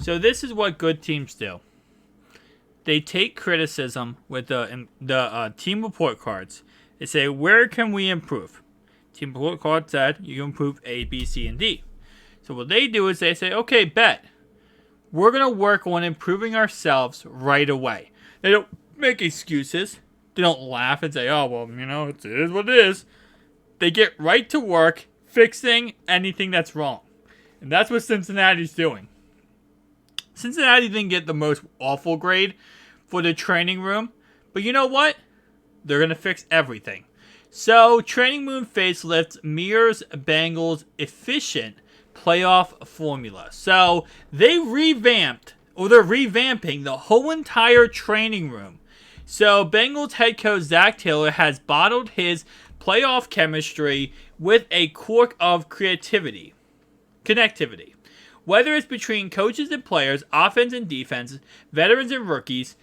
So this is what good teams do. They take criticism with the team report cards. They say, where can we improve? Team report card said you can improve A, B, C, and D. So what they do is they say, okay, bet. We're going to work on improving ourselves right away. They don't make excuses. They don't laugh and say, oh, well, it is what it is. They get right to work fixing anything that's wrong. And that's what Cincinnati's doing. Cincinnati didn't get the most awful grade for the training room. But you know what? They're going to fix everything. So, training room facelift mirrors Bengals' efficient playoff formula. So, they're revamping the whole entire training room. So, Bengals head coach Zach Taylor has bottled his playoff chemistry with a cork of connectivity. Whether it's between coaches and players, offense and defense, veterans and rookies,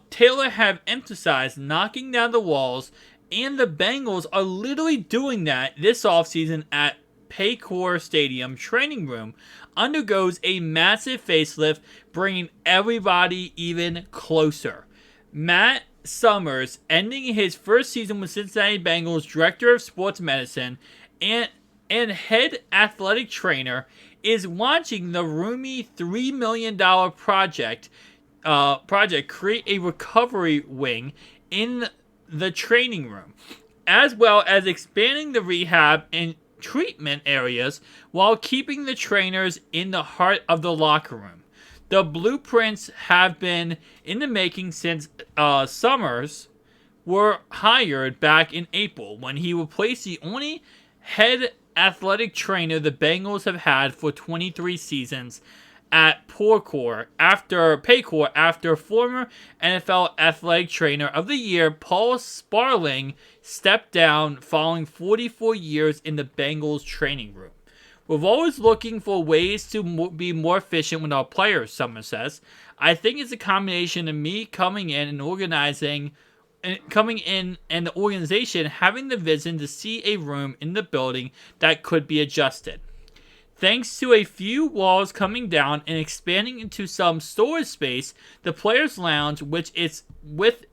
Taylor have emphasized knocking down the walls, and the Bengals are literally doing that this offseason at Paycor Stadium training room undergoes a massive facelift, bringing everybody even closer. Matt Summers, ending his first season with Cincinnati Bengals director of sports medicine and head athletic trainer, is launching the roomy $3 million project create a recovery wing in the training room, as well as expanding the rehab and treatment areas while keeping the trainers in the heart of the locker room. The blueprints have been in the making since Summers were hired back in April, when he replaced the only head athletic trainer the Bengals have had for 23 seasons at Paycor after former NFL Athletic Trainer of the Year Paul Sparling stepped down following 44 years in the Bengals training room. We're always looking for ways to be more efficient with our players, Summer says. I think it's a combination of me coming in and the organization having the vision to see a room in the building that could be adjusted. Thanks to a few walls coming down and expanding into some storage space, the players' lounge, with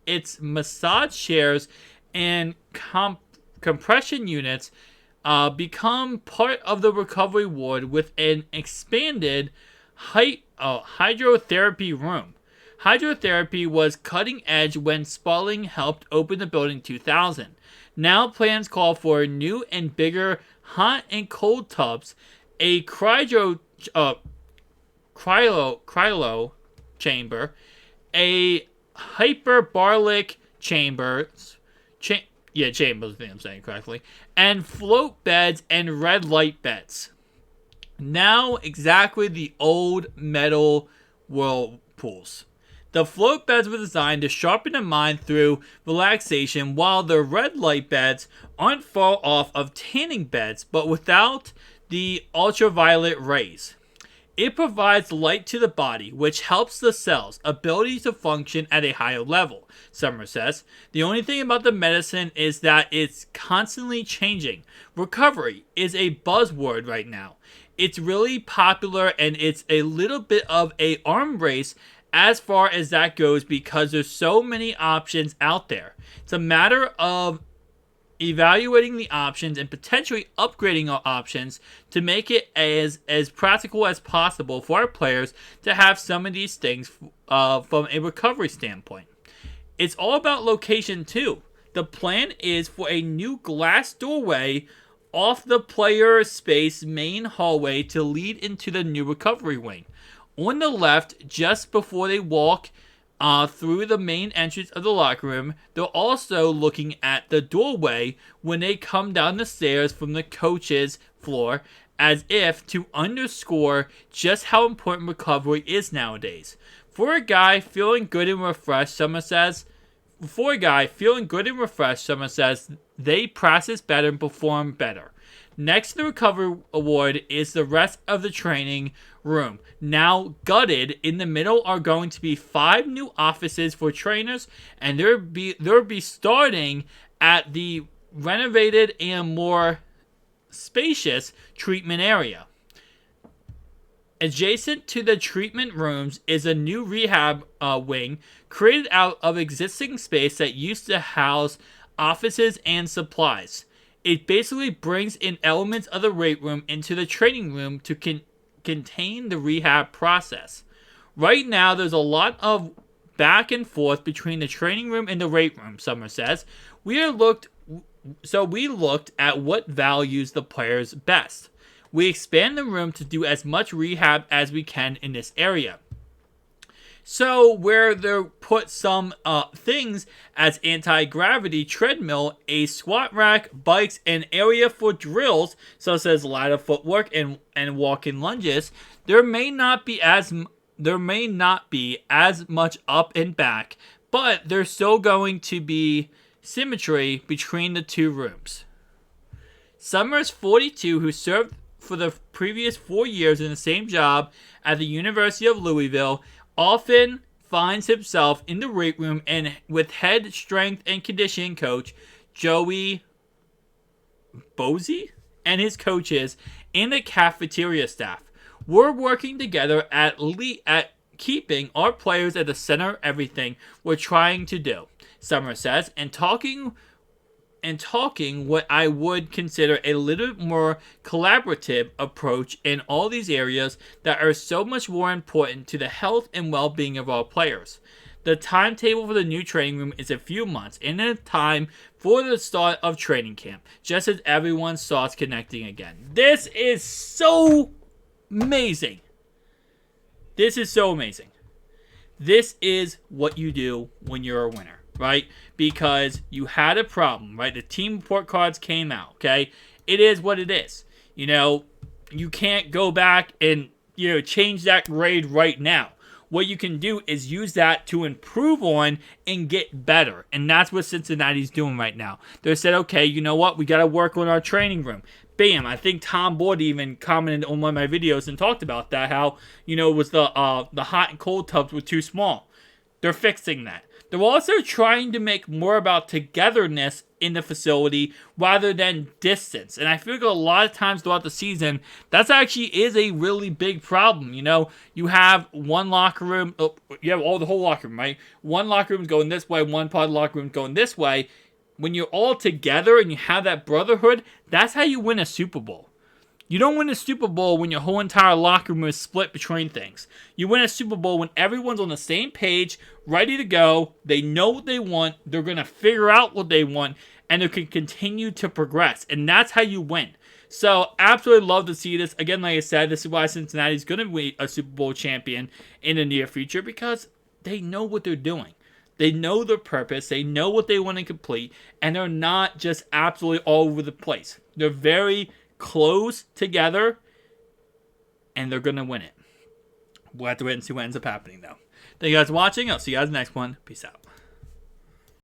its massage chairs and compression units, become part of the recovery ward with an expanded hydrotherapy room. Hydrotherapy was cutting edge when Spalding helped open the building in 2000. Now plans call for new and bigger hot and cold tubs, a cryo chamber, a hyperbaric chambers, chambers, I think I'm saying correctly, and float beds and red light beds. Now exactly the old metal whirlpools. The float beds were designed to sharpen the mind through relaxation, while the red light beds aren't far off of tanning beds, but without the ultraviolet rays. It provides light to the body, which helps the cell's ability to function at a higher level, Summer says. The only thing about the medicine is that it's constantly changing. Recovery is a buzzword right now. It's really popular, and it's a little bit of an arm race as far as that goes, because there's so many options out there. It's a matter of evaluating the options and potentially upgrading our options to make it as practical as possible for our players to have some of these things from a recovery standpoint. It's all about location too. The plan is for a new glass doorway off the player space main hallway to lead into the new recovery wing. On the left, just before they walk through the main entrance of the locker room, they're also looking at the doorway when they come down the stairs from the coach's floor, as if to underscore just how important recovery is nowadays. For a guy feeling good and refreshed, Summer says, they practice better and perform better. Next to the recovery award is the rest of the training room. Now gutted, in the middle are going to be 5 new offices for trainers, and they'll be starting at the renovated and more spacious treatment area. Adjacent to the treatment rooms is a new rehab wing created out of existing space that used to house offices and supplies. It basically brings in elements of the weight room into the training room to contain the rehab process. Right now, there's a lot of back and forth between the training room and the weight room, Summer says. We looked at what values the players best. We expand the room to do as much rehab as we can in this area. So where they put some things as anti-gravity treadmill, a squat rack, bikes, an area for drills, such as ladder footwork and walking lunges, there may not be as much up and back, but there's still going to be symmetry between the two rooms. Summers 42, who served for the previous 4 years in the same job at the University of Louisville, often finds himself in the weight room and with head strength and conditioning coach Joey Bozy and his coaches and the cafeteria staff. We're working together at keeping our players at the center of everything we're trying to do, Summer says, and talking what I would consider a little more collaborative approach in all these areas that are so much more important to the health and well-being of our players. The timetable for the new training room is a few months, and in time for the start of training camp, just as everyone starts connecting again. This is so amazing. This is so amazing. This is what you do when you're a winner, right? Because you had a problem, right? The team report cards came out, okay? It is what it is. You can't go back and, change that grade right now. What you can do is use that to improve on and get better. And that's what Cincinnati's doing right now. They said, okay, you know what? We got to work on our training room. Bam. I think Tom Boyd even commented on one of my videos and talked about that, how, it was the hot and cold tubs were too small. They're fixing that. They're also trying to make more about togetherness in the facility rather than distance. And I feel like a lot of times throughout the season, that's actually is a really big problem. You have one locker room, you have the whole locker room, right? One locker room is going this way, one part of the locker room is going this way. When you're all together and you have that brotherhood, that's how you win a Super Bowl. You don't win a Super Bowl when your whole entire locker room is split between things. You win a Super Bowl when everyone's on the same page, ready to go. They know what they want. They're going to figure out what they want, and they can continue to progress. And that's how you win. So, absolutely love to see this. Again, like I said, this is why Cincinnati is going to be a Super Bowl champion in the near future, because they know what they're doing. They know their purpose. They know what they want to complete. And they're not just absolutely all over the place. They're very close together, and they're going to win it. We'll have to wait and see what ends up happening, though. Thank you guys for watching. I'll see you guys next one. Peace out.